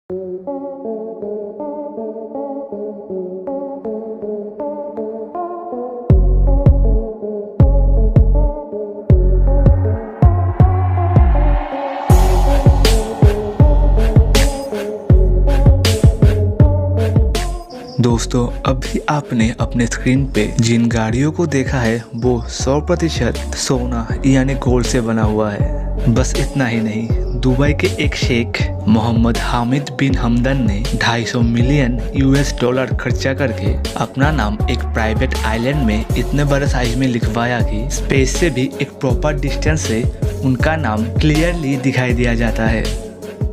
दोस्तों, अभी आपने अपने स्क्रीन पे जिन गाड़ियों को देखा है वो 100% सोना यानी गोल्ड से बना हुआ है। बस इतना ही नहीं, दुबई के एक शेख मोहम्मद हामिद बिन हमदन ने 250 मिलियन US$ खर्चा करके अपना नाम एक प्राइवेट आइलैंड में इतने बड़े साइज में लिखवाया कि स्पेस से भी एक प्रॉपर डिस्टेंस से उनका नाम क्लियरली दिखाई दिया जाता है।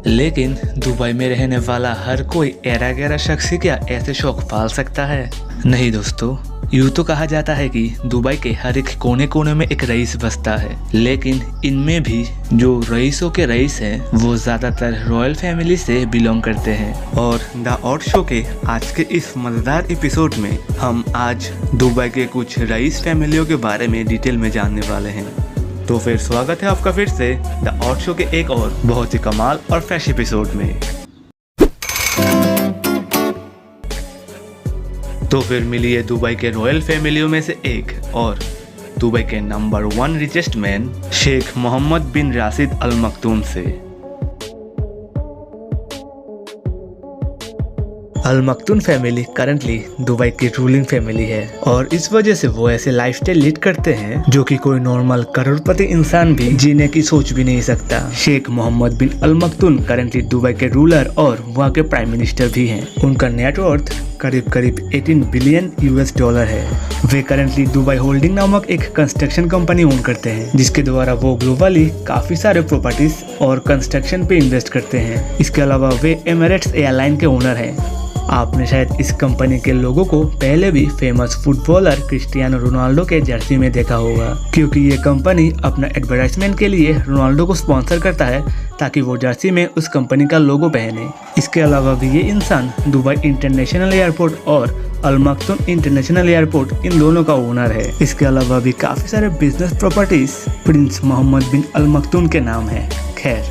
लेकिन दुबई में रहने वाला हर कोई ऐरा गैरा शख्स ही क्या ऐसे शौक पाल सकता है? नहीं दोस्तों, यूँ तो कहा जाता है कि दुबई के हर एक कोने कोने में एक रईस बसता है, लेकिन इनमें भी जो रईसों के रईस हैं वो ज़्यादातर रॉयल फैमिली से बिलोंग करते हैं। और द ऑड शो के आज के इस मज़ेदार एपिसोड में हम आज दुबई के कुछ रईस फैमिलियों के बारे में डिटेल में जानने वाले हैं। तो फिर स्वागत है आपका फिर से द ऑड शो के एक और बहुत ही कमाल और फ्रेश एपिसोड में। तो फिर मिलिए दुबई के रॉयल फैमिलियों में से एक और दुबई के number 1 richest man Sheikh Mohammed bin Rashid Al Maktoum से। Al Maktoum family currently Dubai की रूलिंग फैमिली है और इस वजह से वो ऐसे लाइफस्टाइल लीड करते हैं जो कि कोई नॉर्मल करोड़पति इंसान भी जीने की सोच भी नहीं सकता। शेख मोहम्मद बिन अल मखदूम करंटली दुबई के रूलर और वहाँ के प्राइम मिनिस्टर भी हैं। उनका नेटवर्थ करीब 18 बिलियन US$ है। वे करंटली दुबई होल्डिंग नामक एक कंस्ट्रक्शन कंपनी ओन करते हैं, जिसके द्वारा वो ग्लोबली काफी सारे प्रॉपर्टीज और कंस्ट्रक्शन पे इन्वेस्ट करते हैं। इसके अलावा वे एमिरेट्स एयरलाइन के ओनर हैं। आपने शायद इस कंपनी के लोगों को पहले भी फेमस फुटबॉलर क्रिस्टियानो रोनाल्डो के जर्सी में देखा होगा, क्योंकि ये कंपनी अपना एडवर्टाइजमेंट के लिए रोनाल्डो को स्पॉन्सर करता है ताकि वो जर्सी में उस कंपनी का लोगो पहने। इसके अलावा भी ये इंसान दुबई इंटरनेशनल एयरपोर्ट और अल मखदूम इंटरनेशनल एयरपोर्ट इन दोनों का ओनर है। इसके अलावा भी काफी सारे बिजनेस प्रॉपर्टीज प्रिंस मोहम्मद बिन अल मखदूम के नाम है। खैर,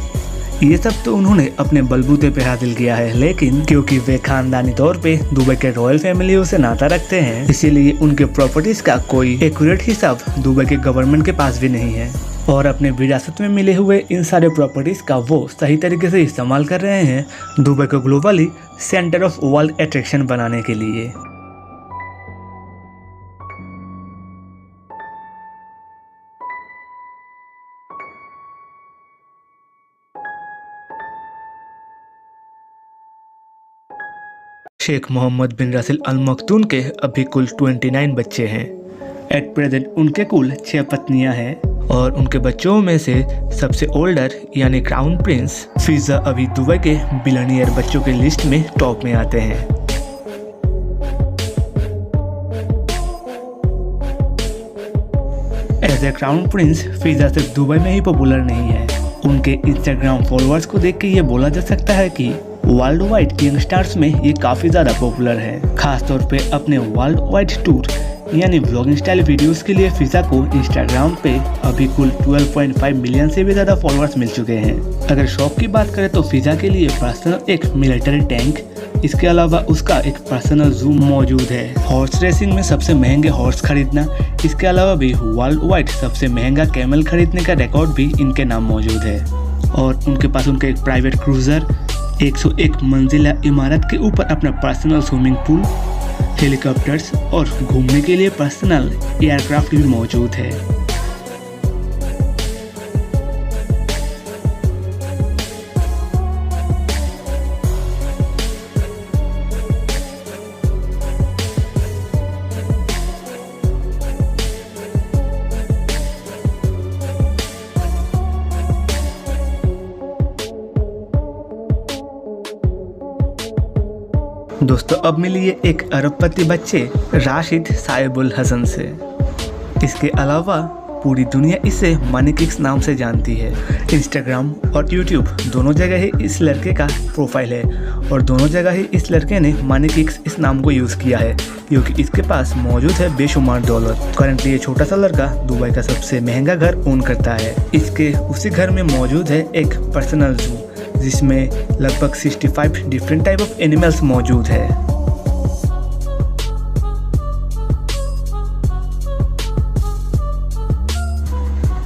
ये सब तो उन्होंने अपने बलबूते पे हासिल किया है, लेकिन क्योंकि वे खानदानी तौर पे दुबई के रॉयल फैमिलियों से नाता रखते हैं, इसीलिए उनके प्रॉपर्टीज का कोई एक्यूरेट हिसाब दुबई के गवर्नमेंट के पास भी नहीं है और अपने विरासत में मिले हुए इन सारे प्रॉपर्टीज का वो सही तरीके से इस्तेमाल कर रहे हैं दुबई को globally centre of world attraction बनाने के लिए। Sheikh Mohammed bin Rashid Al Makhdoom के अभी कुल 29 बच्चे हैं। एट प्रेजेंट उनके कुल 6 पत्नियां हैं और उनके बच्चों में से सबसे ओल्डर यानी क्राउन प्रिंस फिजा अभी दुबई के बिलियनियर बच्चों के लिस्ट में टॉप में आते हैं। एज ए क्राउन प्रिंस फिजा सिर्फ दुबई में ही पॉपुलर नहीं है, उनके इंस्टाग्राम फॉलोअर्स को देख के ये बोला जा सकता है कि वर्ल्ड वाइड यंगस्टर्स में ये काफी ज्यादा पॉपुलर है। खासतौर पे अपने वर्ल्ड वाइड टूर यानी व्लॉगिंग स्टाइल वीडियोस के लिए फिजा को इंस्टाग्राम पे अभी कुल 12.5 मिलियन से भी ज्यादा फॉलोअर्स मिल चुके हैं। अगर शौक की बात करें तो फिजा के लिए पर्सनल एक मिलिट्री टैंक, इसके अलावा उसका एक पर्सनल जू मौजूद है। हॉर्स रेसिंग में सबसे महंगे हॉर्स खरीदना, इसके अलावा भी वर्ल्ड वाइड सबसे महंगा कैमल खरीदने का रिकॉर्ड भी इनके नाम मौजूद है। और उनके पास उनका एक प्राइवेट क्रूजर, 101 मंजिला इमारत के ऊपर अपना पर्सनल स्विमिंग पूल, हेलीकॉप्टर्स और घूमने के लिए पर्सनल एयरक्राफ्ट भी मौजूद है। दोस्तों, अब मिलिए एक अरबपति बच्चे राशिद साइबुल हसन से। इसके अलावा पूरी दुनिया इसे मनी किक्स नाम से जानती है। इंस्टाग्राम और यूट्यूब दोनों जगह ही इस लड़के का प्रोफाइल है और दोनों जगह ही इस लड़के ने मनी किक्स इस नाम को यूज़ किया है, क्योंकि इसके पास मौजूद है बेशुमार डॉलर। करंटली ये छोटा सा लड़का दुबई का सबसे महंगा घर ओन करता है। इसके उसी घर में मौजूद है एक पर्सनल जू, जिसमें लगभग 65 डिफरेंट टाइप ऑफ एनिमल्स मौजूद है।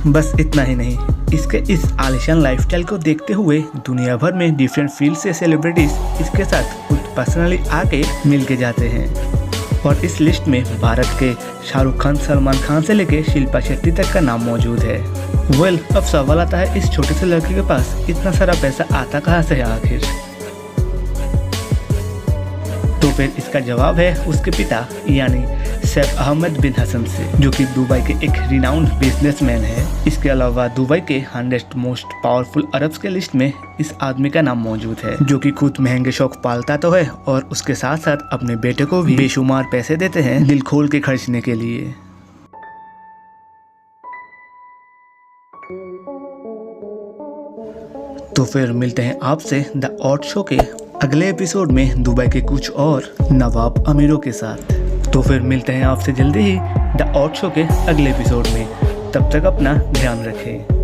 बस इतना ही नहीं, इसके इस आलिशान लाइफस्टाइल को देखते हुए दुनिया भर में डिफरेंट फील्ड से सेलिब्रिटीज इसके साथ खुद पर्सनली आके मिल के जाते हैं। और इस लिस्ट में भारत के शाहरुख खान, सलमान खान से लेके शिल्पा शेट्टी तक का नाम मौजूद है। अब सवाल आता है, इस छोटे से लड़के के पास इतना सारा पैसा आता कहाँ से है आखिर? तो फिर इसका जवाब है उसके पिता यानी शेख अहमद बिन हसन से, जो कि दुबई के एक रिनाउंड बिजनेसमैन है। इसके अलावा दुबई के 100 मोस्ट पावरफुल अरब्स के लिस्ट में इस आदमी का नाम मौजूद है, जो कि खुद महंगे शौक पालता तो है और उसके साथ साथ अपने बेटे को भी बेशुमार पैसे देते हैं दिल खोल के खर्चने के लिए। तो फिर मिलते हैं आपसे द ऑड शो के अगले एपिसोड में दुबई के कुछ और नवाब अमीरों के साथ। तो फिर मिलते हैं आपसे जल्दी ही द ऑड शो के अगले एपिसोड में। तब तक अपना ध्यान रखें।